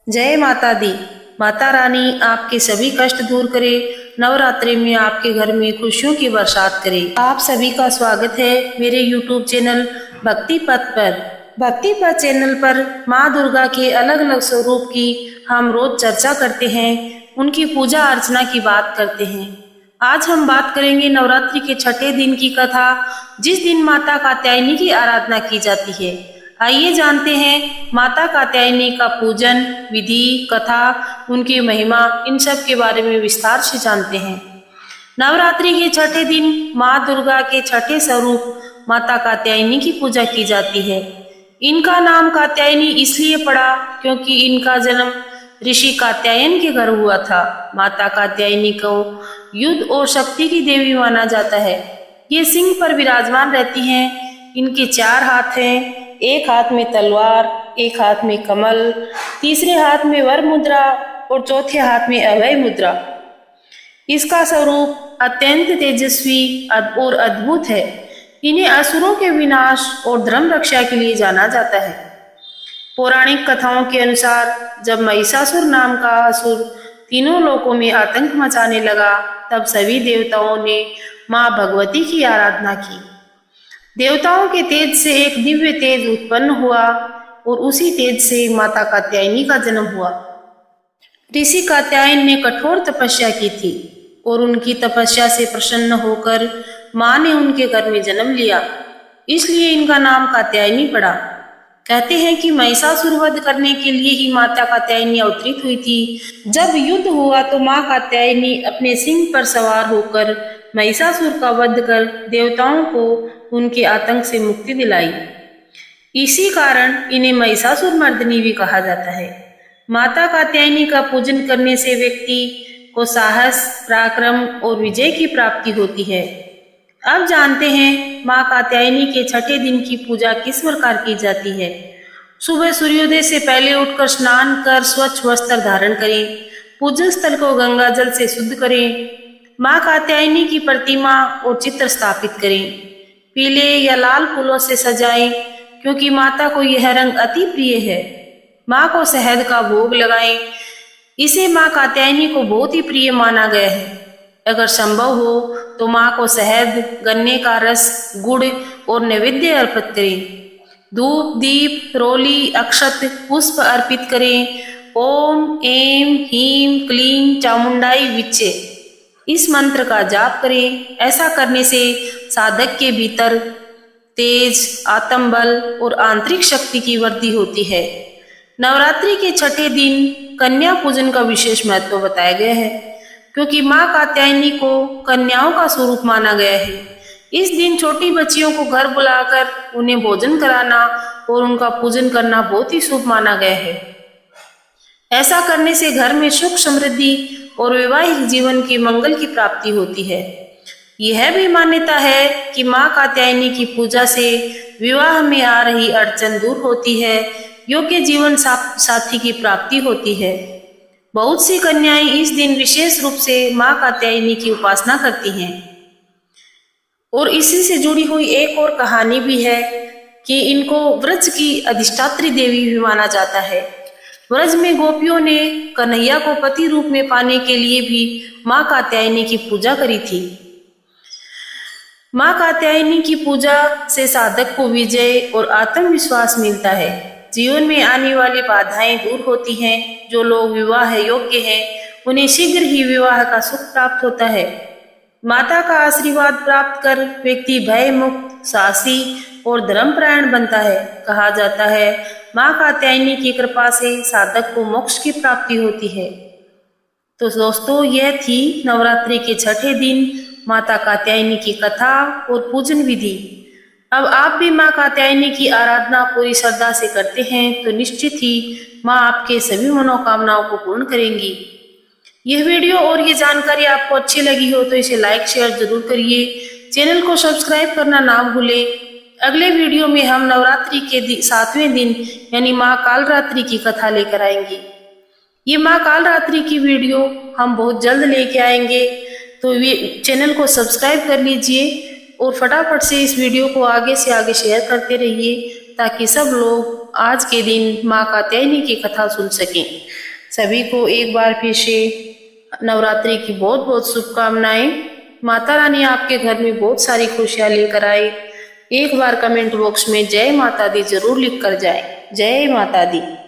जय माता दी। माता रानी आपके सभी कष्ट दूर करे, नवरात्रि में आपके घर में खुशियों की बरसात करे। आप सभी का स्वागत है मेरे YouTube चैनल भक्ति पथ पर। भक्ति पथ चैनल पर माँ दुर्गा के अलग अलग स्वरूप की हम रोज चर्चा करते हैं, उनकी पूजा अर्चना की बात करते हैं। आज हम बात करेंगे नवरात्रि के छठे दिन की कथा, जिस दिन माता कात्यायनी की आराधना की जाती है। आइए जानते हैं माता कात्यायनी का पूजन विधि, कथा, उनकी महिमा, इन सब के बारे में विस्तार से जानते हैं। नवरात्रि के छठे दिन माँ दुर्गा के छठे स्वरूप माता कात्यायनी की पूजा की जाती है। इनका नाम कात्यायनी इसलिए पड़ा क्योंकि इनका जन्म ऋषि कात्यायन के घर हुआ था। माता कात्यायनी को युद्ध और शक्ति की देवी माना जाता है। ये सिंह पर विराजमान रहती हैं। इनके 4 हाथ हैं, एक हाथ में तलवार, एक हाथ में कमल, तीसरे हाथ में वर मुद्रा और चौथे हाथ में अभय मुद्रा। इसका स्वरूप अत्यंत तेजस्वी और अद्भुत है। इन्हें असुरों के विनाश और धर्म रक्षा के लिए जाना जाता है। पौराणिक कथाओं के अनुसार जब महिषासुर नाम का असुर तीनों लोकों में आतंक मचाने लगा, तब सभी देवताओं ने माँ भगवती की आराधना की। देवताओं के तेज से एक दिव्य तेज उत्पन्न हुआ और उसी तेज से माता कात्यायनी का जन्म हुआ। ऋषि कात्यायन ने कठोर तपस्या की थी और उनकी तपस्या से प्रसन्न होकर माँ ने उनके घर में जन्म लिया, इसलिए इनका नाम कात्यायनी पड़ा। कहते हैं कि महिषासुर वध करने के लिए ही माता कात्यायनी अवतरित हुई थी। जब युद्ध हुआ तो माँ कात्यायनी अपने सिंह पर सवार होकर महिषासुर का वध कर देवताओं को उनके आतंक से मुक्ति दिलाई। इसी कारण इन्हें महिषासुर मर्दिनी भी कहा जाता है। माता कात्यायनी का पूजन करने से व्यक्ति को साहस, पराक्रम और विजय की प्राप्ति होती है। अब जानते हैं माँ कात्यायनी के छठे दिन की पूजा किस प्रकार की जाती है। सुबह सूर्योदय से पहले उठकर स्नान कर स्वच्छ वस्त्र धारण करें। पूजन स्थल को गंगा जल से शुद्ध करें। माँ कात्यायनी की प्रतिमा और चित्र स्थापित करें। पीले या लाल फूलों से सजाएं, क्योंकि माता को यह रंग अति प्रिय है। माँ को शहद का भोग लगाएं। इसे माँ कात्यायनी को बहुत ही प्रिय माना गया है। अगर संभव हो तो माँ को शहद, गन्ने का रस, गुड़ और नैवेद्य अर्पित करें। धूप, दीप, रोली, अक्षत, पुष्प अर्पित करें। ओम ऐं ह्रीं क्लीं चामुंडाई विच्चे इस मंत्र का जाप करें। ऐसा करने से साधक के भीतर तेज, आत्मबल और आंतरिक शक्ति की वृद्धि होती है। नवरात्रि के छठे दिन कन्या पूजन का विशेष महत्व बताया गया है, क्योंकि माँ कात्यायनी को कन्याओं का स्वरूप माना गया है। इस दिन छोटी बच्चियों को घर बुलाकर उन्हें भोजन कराना और उनका पूजन करना बहुत ही शुभ माना गया है। ऐसा करने से घर में सुख, समृद्धि और वैवाहिक जीवन की मंगल की प्राप्ति होती है। यह भी मान्यता है कि माँ कात्यायनी की पूजा से विवाह में आ रही अड़चन दूर होती है, योग्य जीवन साथी की प्राप्ति होती है। बहुत सी कन्याएं इस दिन विशेष रूप से माँ कात्यायनी की उपासना करती हैं। और इसी से जुड़ी हुई एक और कहानी भी है कि इनको व्रज की अधिष्ठात्री देवी भी माना जाता है। व्रज में गोपियों ने कन्हैया को पति रूप में पाने के लिए भी माँ कात्यायनी की पूजा करी थी। माँ कात्यायनी की पूजा से साधक को विजय और आत्मविश्वास मिलता है। जीवन में आने वाली बाधाएं दूर होती हैं। जो लोग विवाह योग्य हैं, उन्हें शीघ्र ही विवाह का सुख प्राप्त होता है। माता का आशीर्वाद प्राप्त कर व्यक्ति भय मुक्त, साहसी और धर्मपरायण बनता है। कहा जाता है माँ कात्यायनी की कृपा से साधक को मोक्ष की प्राप्ति होती है। तो दोस्तों, यह थी नवरात्रि के छठे दिन माता कात्यायनी की कथा और पूजन विधि। अब आप भी माँ कात्यायनी की आराधना पूरी श्रद्धा से करते हैं तो निश्चित ही माँ आपके सभी मनोकामनाओं को पूर्ण करेंगी। यह वीडियो और ये जानकारी आपको अच्छी लगी हो तो इसे लाइक शेयर जरूर करिए। चैनल को सब्सक्राइब करना ना भूलें। अगले वीडियो में हम नवरात्रि के 7वें दिन यानी माँ कालरात्रि की कथा लेकर आएंगे। ये माँ कालरात्रि की वीडियो हम बहुत जल्द लेके आएंगे, तो चैनल को सब्सक्राइब कर लीजिए और फटाफट से इस वीडियो को आगे से आगे शेयर करते रहिए, ताकि सब लोग आज के दिन माँ कात्यायनी की कथा सुन सकें। सभी को एक बार फिर से नवरात्रि की बहुत बहुत शुभकामनाएं। माता रानी आपके घर में बहुत सारी खुशियां लेकर आए। एक बार कमेंट बॉक्स में जय माता दी जरूर लिख कर जाए। जय माता दी।